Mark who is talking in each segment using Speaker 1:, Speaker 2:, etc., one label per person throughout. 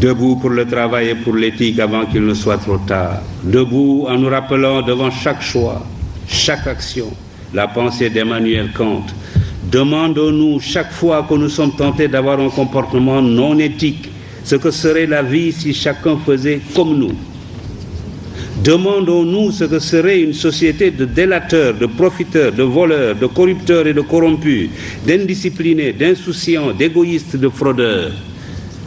Speaker 1: Debout pour le travail et pour l'éthique avant qu'il ne soit trop tard. Debout en nous rappelant devant chaque choix, chaque action, la pensée d'Emmanuel Kant. Demandons-nous chaque fois que nous sommes tentés d'avoir un comportement non éthique, ce que serait la vie si chacun faisait comme nous. Demandons-nous ce que serait une société de délateurs, de profiteurs, de voleurs, de corrupteurs et de corrompus, d'indisciplinés, d'insouciants, d'égoïstes, de fraudeurs.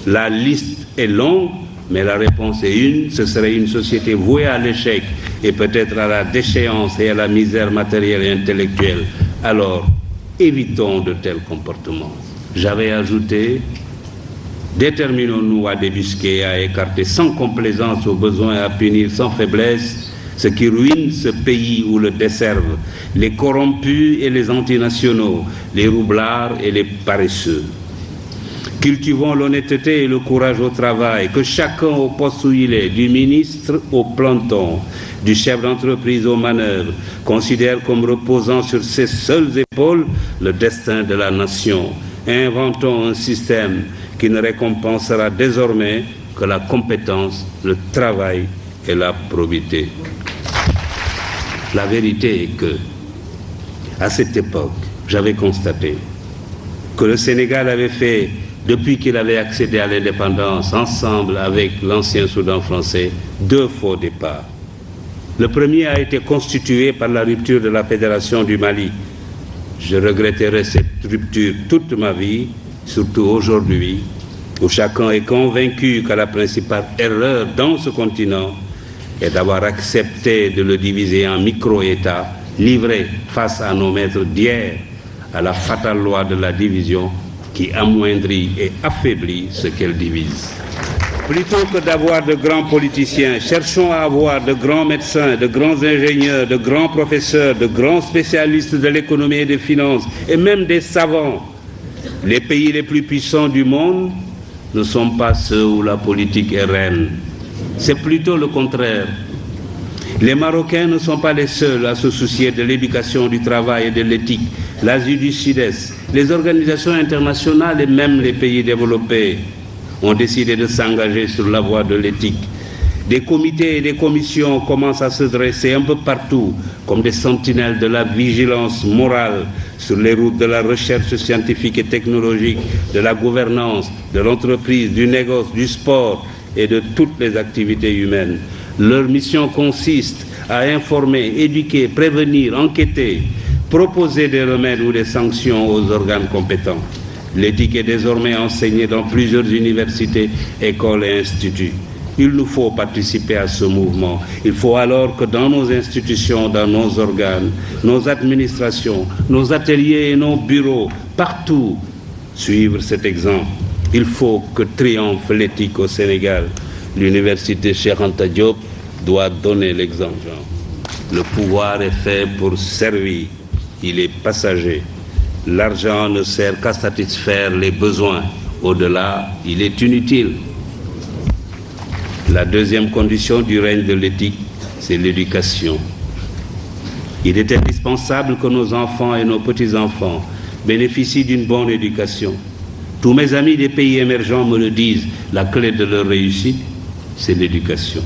Speaker 1: La liste est longue, mais la réponse est une, ce serait une société vouée à l'échec et peut-être à la déchéance et à la misère matérielle et intellectuelle. Alors, évitons de tels comportements. J'avais ajouté, déterminons-nous à débusquer, à écarter sans complaisance au besoin, à punir sans faiblesse ce qui ruine ce pays ou le desservent, les corrompus et les antinationaux, les roublards et les paresseux. Cultivons l'honnêteté et le courage au travail, que chacun au poste où il est, du ministre au planton, du chef d'entreprise aux manœuvres, considère comme reposant sur ses seules épaules le destin de la nation. Inventons un système qui ne récompensera désormais que la compétence, le travail et la probité. La vérité est que, à cette époque, j'avais constaté que le Sénégal avait fait, depuis qu'il avait accédé à l'indépendance, ensemble avec l'ancien Soudan français, 2 faux départs. Le premier a été constitué par la rupture de la Fédération du Mali. Je regretterai cette rupture toute ma vie, surtout aujourd'hui, où chacun est convaincu que la principale erreur dans ce continent est d'avoir accepté de le diviser en micro-États, livrés face à nos maîtres d'hier, à la fatale loi de la division qui amoindrit et affaiblit ce qu'elle divise. Plutôt que d'avoir de grands politiciens, cherchons à avoir de grands médecins, de grands ingénieurs, de grands professeurs, de grands spécialistes de l'économie et des finances, et même des savants. Les pays les plus puissants du monde ne sont pas ceux où la politique est reine. C'est plutôt le contraire. Les Marocains ne sont pas les seuls à se soucier de l'éducation, du travail et de l'éthique. L'Asie du Sud-Est, les organisations internationales et même les pays développés ont décidé de s'engager sur la voie de l'éthique. Des comités et des commissions commencent à se dresser un peu partout comme des sentinelles de la vigilance morale sur les routes de la recherche scientifique et technologique, de la gouvernance, de l'entreprise, du négoce, du sport et de toutes les activités humaines. Leur mission consiste à informer, éduquer, prévenir, enquêter, proposer des remèdes ou des sanctions aux organes compétents. L'éthique est désormais enseignée dans plusieurs universités, écoles et instituts. Il nous faut participer à ce mouvement. Il faut alors que dans nos institutions, dans nos organes, nos administrations, nos ateliers et nos bureaux, partout, suivre cet exemple. Il faut que triomphe l'éthique au Sénégal. L'université Cheikh Anta Diop doit donner l'exemple. Le pouvoir est fait pour servir. Il est passager. L'argent ne sert qu'à satisfaire les besoins. Au-delà, il est inutile. La deuxième condition du règne de l'éthique, c'est l'éducation. Il est indispensable que nos enfants et nos petits-enfants bénéficient d'une bonne éducation. Tous mes amis des pays émergents me le disent, la clé de leur réussite, c'est l'éducation.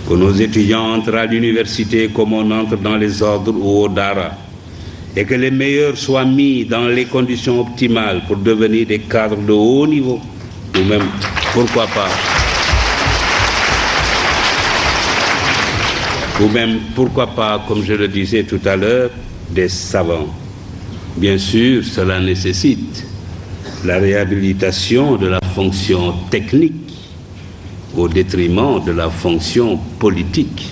Speaker 1: Que nos étudiants entrent à l'université comme on entre dans les ordres ou au Dara, et que les meilleurs soient mis dans les conditions optimales pour devenir des cadres de haut niveau, ou même, pourquoi pas, comme je le disais tout à l'heure, des savants. Bien sûr, cela nécessite la réhabilitation de la fonction technique au détriment de la fonction politique.